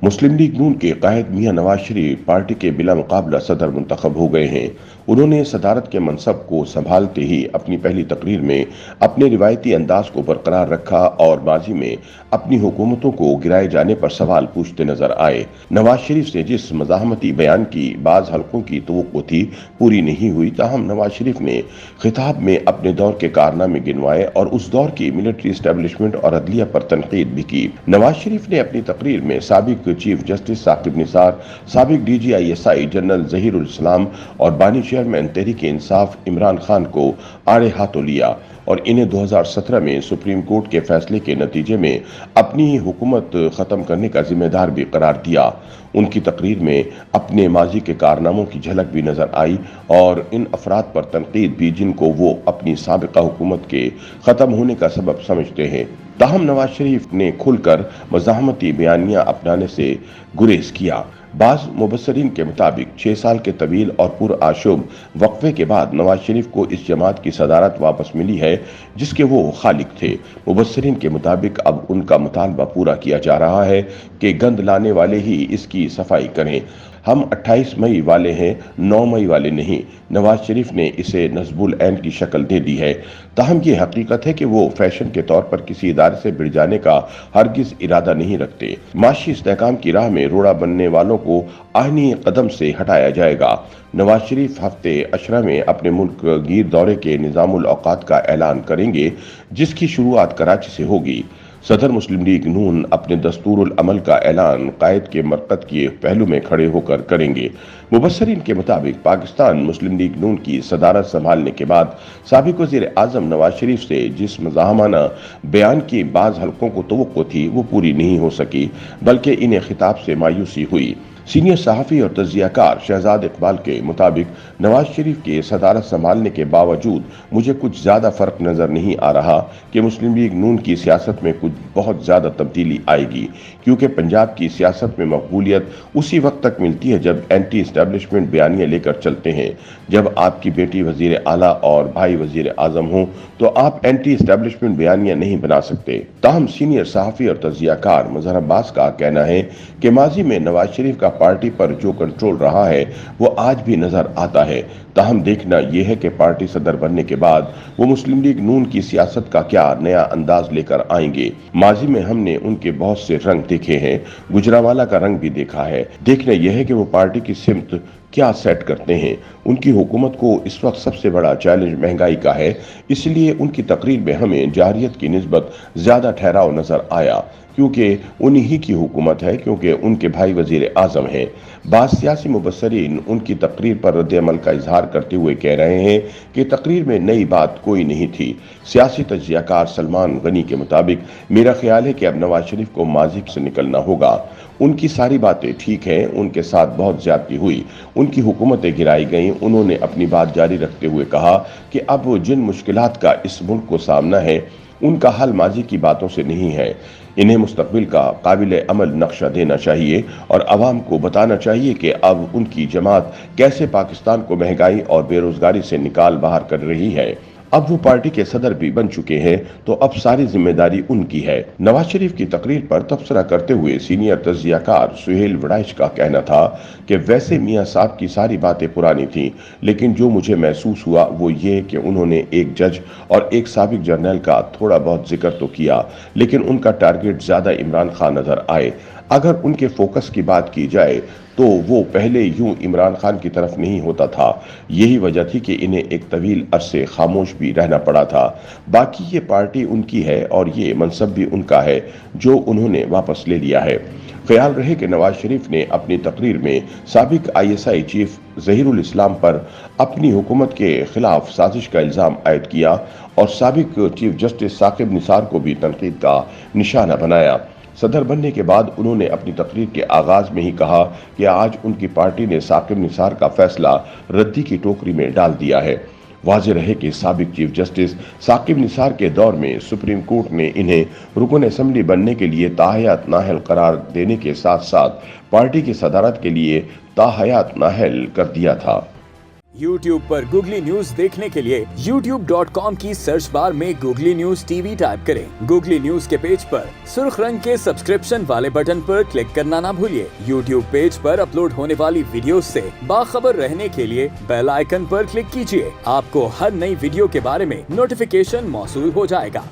मुस्लिम league नून के कायद मियां Nawaz Sharif party के बिला मुकाबला सदर मुंतखब हो गए हैं। उन्होंने सदारत के मनसब को संभालते ही अपनी पहली तकरीर में अपने रिवायती अंदाज को बरकरार रखा और माजी में अपनी हुकूमतों को गिराए जाने पर सवाल पूछते नजर आए। नवाज शरीफ से जिस मज़ाहमती बयान की बाज हल्कों की तवक्को थी पूरी नहीं हुई, ताहम नवाज शरीफ ने खिताब में अपने दौर के कारनामे गिनवाए और उस दौर की मिलिट्री एस्टेब्लिशमेंट और अदलिया पर तनकीद भी की। नवाज शरीफ ने अपनी तकरीर में साबिक चीफ जस्टिस साकिब निसार, साबिक DGISI जनरल जहीरुल इस्लाम और बानी चेयरमैन तहरीक इंसाफ इमरान खान को आड़े हाथों लिया और इन्हें 2017 में सुप्रीम कोर्ट के फैसले के नतीजे में अपनी ही हुकूमत खत्म करने का जिम्मेदार भी करार दिया। उनकी तकरीर में अपने माजी के कारनामों की झलक भी नजर आई और इन अफराद पर तनकीद भी जिनको वो अपनी साबिका हुकूमत के खत्म होने का सबब समझते हैं। ताहम नवाज शरीफ ने खुलकर मज़ाहमती बयानियां अपनाने से गुरेज किया। बाज़ मुबस्सरीन के मुताबिक 6 साल के तवील और पुरआशुब वक्फे के बाद नवाज शरीफ को इस जमात की सदारत वापस मिली है जिसके वो खालिक थे। मुबस्सरीन के मुताबिक अब उनका मुतालबा पूरा किया जा रहा है कि गंद लाने वाले ही इसकी सफाई करें। हम 28 मई वाले हैं, 9 मई वाले नहीं। नवाज शरीफ ने इसे नस्बुल ऐन की शक्ल दे दी है। ताहम ये हकीकत है कि वो फैशन के तौर पर किसी इदारे से भिड़ जाने का हरगिज इरादा नहीं रखते। माशी इस्तेहकाम की राह में रोड़ा बनने वालों को आईनी कदम से हटाया जाएगा। नवाज शरीफ हफ्ते अशरा में अपने मुल्क गिर दौरे के निज़ामुल औकात का ऐलान करेंगे जिसकी शुरुआत कराची से होगी। सदर मुस्लिम लीग नून अपने दस्तूरुल अमल का ऐलान कायद के मरकज के पहलू में खड़े होकर करेंगे। मुबस्सरीन के मुताबिक पाकिस्तान मुस्लिम लीग नून की सदारत संभालने के बाद साबिक वज़ीर आज़म नवाज शरीफ से जिस मज़ाहमाना बयान की बाज़ हल्कों को तवक्को थी वो पूरी नहीं हो सकी, बल्कि इन्हें खिताब से मायूसी हुई। सीनियर सहाफ़ी और तज्ज़ियाकार शहजाद इकबाल के मुताबिक नवाज शरीफ के सदारत संभालने के बावजूद मुझे कुछ ज़्यादा फ़र्क नज़र नहीं आ रहा कि मुस्लिम लीग नून की सियासत में कुछ बहुत ज़्यादा तब्दीली आएगी, क्योंकि पंजाब की सियासत में मकबूलियत उसी वक्त तक मिलती है जब एंटी इस्टेब्लिशमेंट बयानियाँ लेकर चलते हैं। जब आपकी बेटी वज़ीर आला और भाई वज़ीर आज़म हों तो आप एंटी इस्टेब्लिशमेंट बयानियाँ नहीं बना सकते। ताहम सीनियर सहाफ़ी और तज्ज़ियाकार मज़हर अब्बास का कहना है कि माजी में नवाज शरीफ का पार्टी पर जो कंट्रोल रहा है वो आज भी नजर आता है। ताहम देखना यह है कि पार्टी सदर बनने के बाद वो मुस्लिम लीग नून की सियासत का क्या नया अंदाज लेकर आएंगे। माजी में हमने उनके बहुत से रंग देखे हैं, गुजरावाला का रंग भी देखा है। देखना यह है कि वो पार्टी की सिमत क्या सेट करते हैं। उनकी हुकूमत को इस वक्त सबसे बड़ा चैलेंज महंगाई का है, इसलिए उनकी तकरीर में हमें जारियत की निस्बत ज्यादा ठहराव नजर आया, क्योंकि उन्हीं ही की हुकूमत है, क्योंकि उनके भाई वजीर आजम हैं। बाज़ सियासी मुबस्सरीन उनकी तकरीर पर रद्द-ए-अमल का इजहार करते हुए कह रहे हैं कि तकरीर में नई बात कोई नहीं थी। सियासी तज्ज़ियाकार सलमान गनी के मुताबिक मेरा ख्याल है कि अब नवाज शरीफ को माजी से निकलना होगा। उनकी सारी बातें ठीक हैं, उनके साथ बहुत ज्यादती हुई, उनकी हुकूमतें गिराई गईं। उन्होंने अपनी बात जारी रखते हुए कहा कि अब जिन मुश्किलात का इस मुल्क को सामना है उनका हल माजी की बातों से नहीं है। इन्हें मुस्तकबिल का काबिल अमल नक्शा देना चाहिए और अवाम को बताना चाहिए कि अब उनकी जमात कैसे पाकिस्तान को महंगाई और बेरोजगारी से निकाल बाहर कर रही है। अब वो पार्टी के सदर भी बन चुके हैं तो अब सारी जिम्मेदारी उनकी है। नवाज शरीफ की तकरीर पर तबसरा करते हुए सीनियर तज्ज़ियाकार सुहेल वड़ाइच का कहना था कि वैसे मियां साहब की सारी बातें पुरानी थीं, लेकिन जो मुझे महसूस हुआ वो ये कि उन्होंने एक जज और एक साबिक जर्नल का थोड़ा बहुत जिक्र तो किया, लेकिन उनका टारगेट ज्यादा इमरान खान नजर आए। अगर उनके फोकस की बात की जाए तो वो पहले यूं इमरान खान की तरफ नहीं होता था। यही वजह थी कि इन्हें एक तवील अरसे खामोश भी रहना पड़ा था। बाकी ये पार्टी उनकी है और ये मनसब भी उनका है जो उन्होंने वापस ले लिया है। ख्याल रहे कि नवाज शरीफ ने अपनी तकरीर में साबिक ISI चीफ जहीरुल इस्लाम पर अपनी हुकूमत के खिलाफ साजिश का इल्जाम आयद किया और साबिक चीफ जस्टिस साकिब निसार को भी तनकीद का निशाना बनाया। सदर बनने के बाद उन्होंने अपनी तकरीर के आगाज में ही कहा कि आज उनकी पार्टी ने साकिब निसार का फैसला रद्दी की टोकरी में डाल दिया है। वाज़ेह रहे कि साबिक चीफ जस्टिस साकिब निसार के दौर में सुप्रीम कोर्ट ने इन्हें रुकन असेंबली बनने के लिए ताहयात नाअहल करार देने के साथ साथ पार्टी की सदारत के लिए ताहयात नाअहल कर दिया था। YouTube पर गूगली न्यूज देखने के लिए youtube.com की सर्च बार में गूगली न्यूज टीवी टाइप करें। गूगली न्यूज के पेज पर सुर्ख रंग के सब्सक्रिप्शन वाले बटन पर क्लिक करना ना भूलिए। YouTube पेज पर अपलोड होने वाली वीडियो से बाखबर रहने के लिए बेल आइकन पर क्लिक कीजिए। आपको हर नई वीडियो के बारे में नोटिफिकेशन मौसूल हो जाएगा।